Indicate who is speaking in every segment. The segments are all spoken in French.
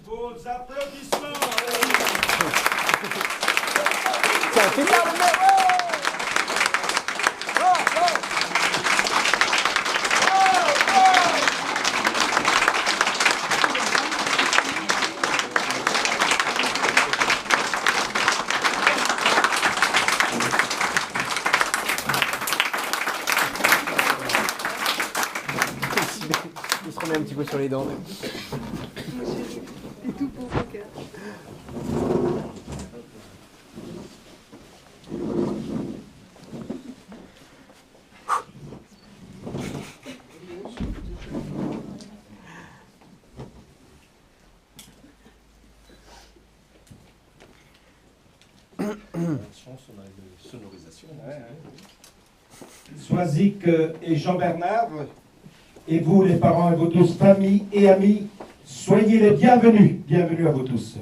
Speaker 1: Vos applaudissements.
Speaker 2: Ça fait pas le même. Il se remet un petit peu sur les dents.
Speaker 3: Et tout pour vos cœurs.
Speaker 1: Soisic et Jean-Bernard, et vous les parents et vous tous, famille et amis, soyez les bienvenus, bienvenue à vous tous.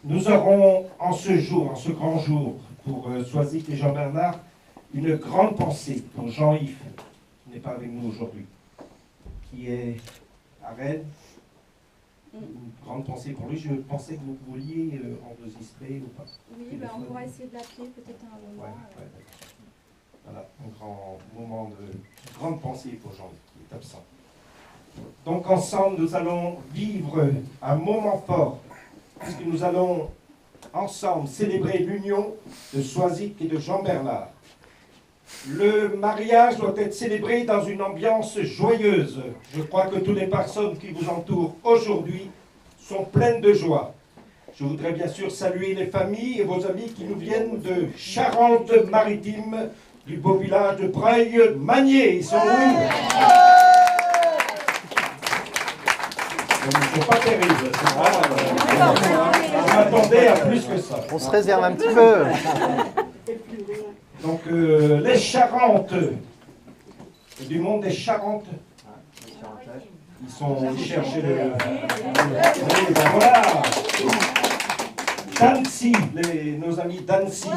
Speaker 1: Nous aurons en ce jour, en ce grand jour, pour Soisic et Jean-Bernard, une grande pensée pour Jean-Yves, qui n'est pas avec nous aujourd'hui, qui est à Rennes. Une grande pensée pour lui. Je pensais que vous vouliez enregistrer ou pas.
Speaker 4: Oui, ben on pourra essayer de l'appeler peut-être à un moment.
Speaker 1: Ouais. Voilà, un grand moment de grande pensée pour Jean qui est absent. Donc ensemble, nous allons vivre un moment fort, puisque nous allons ensemble célébrer l'union de Soisic et de Jean-Bernard. Le mariage doit être célébré dans une ambiance joyeuse. Je crois que toutes les personnes qui vous entourent aujourd'hui sont pleines de joie. Je voudrais bien sûr saluer les familles et vos amis qui nous viennent de Charente-Maritime, du beau village de Breuil-Magnier. Ils sont où? Ils ne sont pas terribles. Je m'attendais à plus que ça.
Speaker 2: On se réserve un petit peu.
Speaker 1: Donc, les Charentes, du monde des Charentes, ils sont cherchés le... Oui, ben voilà. d'Annecy, nos amis d'Annecy.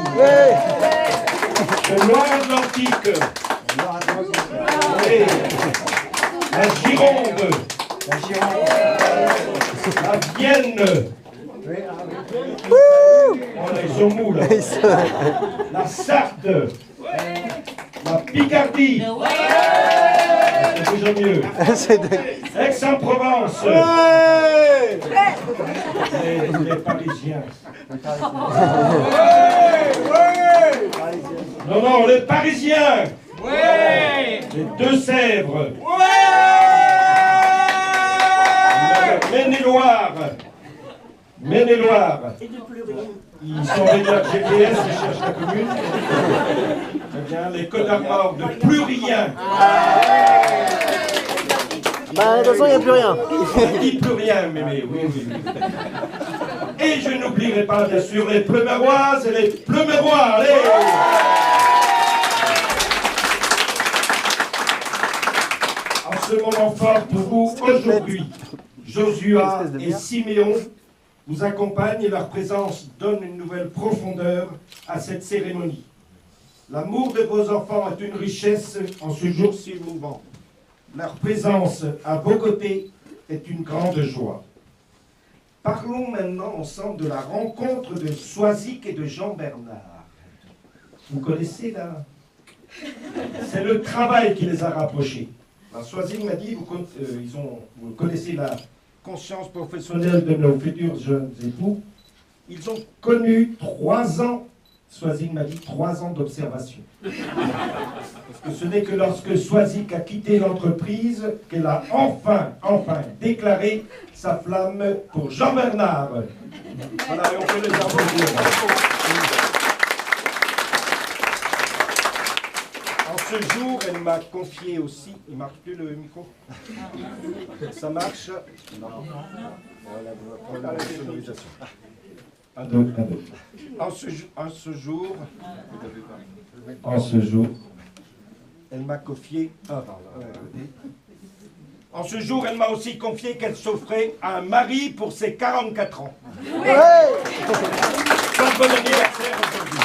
Speaker 1: De Loire-Atlantique. Oui. La Gironde. La Vienne. Oh, ils sont mous, là. La Sarthe. La Picardie. C'est déjà mieux. Aix-en-Provence. Les Parisiens. Non, les Parisiens. Les Deux-Sèvres. Maine-et-Loire. Maine-et-Loire. Ils sont avec leur GPS, ils cherchent la commune. Très bien, les Côtes d'Armor de Plurien.
Speaker 2: Bah, de toute façon, il n'y a plus rien.
Speaker 1: On dit plus rien, mémé, oui. Et je n'oublierai pas, bien sûr, les Pleumeroises et les Pleumerois. Allez! En ce moment fort pour vous, aujourd'hui, Josua et Siméon vous accompagnent et leur présence donne une nouvelle profondeur à cette cérémonie. L'amour de vos enfants est une richesse en ce jour si émouvant. Leur présence à vos côtés est une grande joie. Parlons maintenant ensemble de la rencontre de Soisic et de Jean-Bernard. Vous connaissez là? C'est le travail qui les a rapprochés. Soisic m'a dit, vous connaissez la conscience professionnelle de nos futurs jeunes époux. Ils ont connu 3 ans, Soisic m'a dit, 3 ans d'observation. Parce que ce n'est que lorsque Soisic a quitté l'entreprise qu'elle a enfin déclaré sa flamme pour Jean-Bernard. Voilà, et on peut les applaudir. En ce jour, elle m'a confié aussi... Il marche plus le micro? Ça marche? Non. Voilà, la sonorisation. Un, deux. En ce jour, elle m'a confié... En ce jour, elle m'a aussi confié qu'elle s'offrait à un mari pour ses 44 ans. Très bon anniversaire aujourd'hui.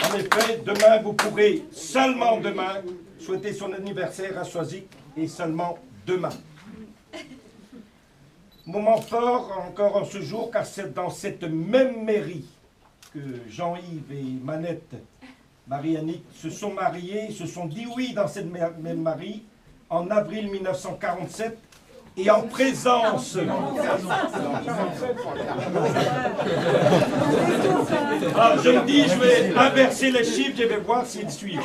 Speaker 1: En effet, demain, vous pourrez, seulement demain, souhaiter son anniversaire à Soisic, et seulement demain. Moment fort encore en ce jour, car c'est dans cette même mairie que Jean-Yves et Manette, Marie-Annick, se sont mariés, se sont dit oui dans cette même mairie en avril 1947 et en présence... Alors je me dis, je vais inverser les chiffres, je vais voir s'ils suivent.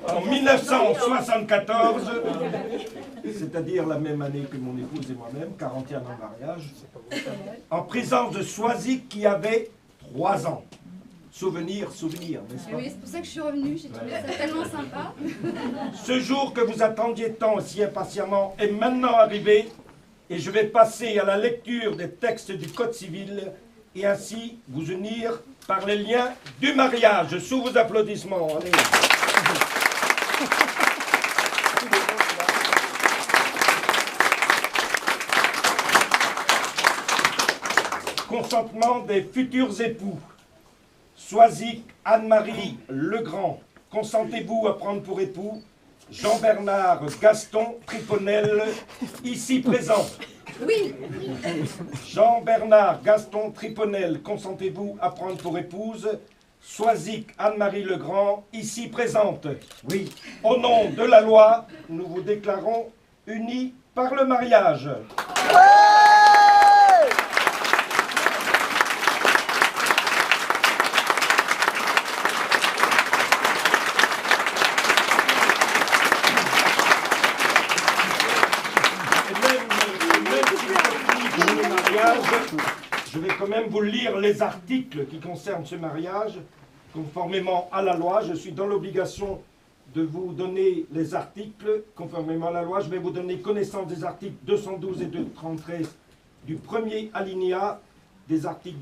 Speaker 1: En 1974, c'est-à-dire la même année que mon épouse et moi-même, 41 ans de mariage, en présence de Soisic qui avait 3 ans. Souvenir, n'est-ce pas?
Speaker 4: Oui, c'est pour ça que je suis revenue, j'ai trouvé ça tellement sympa.
Speaker 1: Ce jour que vous attendiez tant si impatiemment est maintenant arrivé et je vais passer à la lecture des textes du Code civil et ainsi vous unir par les liens du mariage. Sous vos applaudissements. Allez. Consentement des futurs époux. Soisic Anne-Marie Legrand, consentez-vous à prendre pour époux Jean-Bernard Gaston Triponel, ici présent?
Speaker 4: Oui.
Speaker 1: Jean-Bernard Gaston Triponel, consentez-vous à prendre pour épouse Soisic Anne-Marie Legrand, ici présente?
Speaker 2: Oui.
Speaker 1: Au nom de la loi, nous vous déclarons unis par le mariage. Je vais quand même vous lire les articles qui concernent ce mariage. Conformément à la loi, je suis dans l'obligation de vous donner les articles. Conformément à la loi, je vais vous donner connaissance des articles 212 et 213 du premier alinéa des articles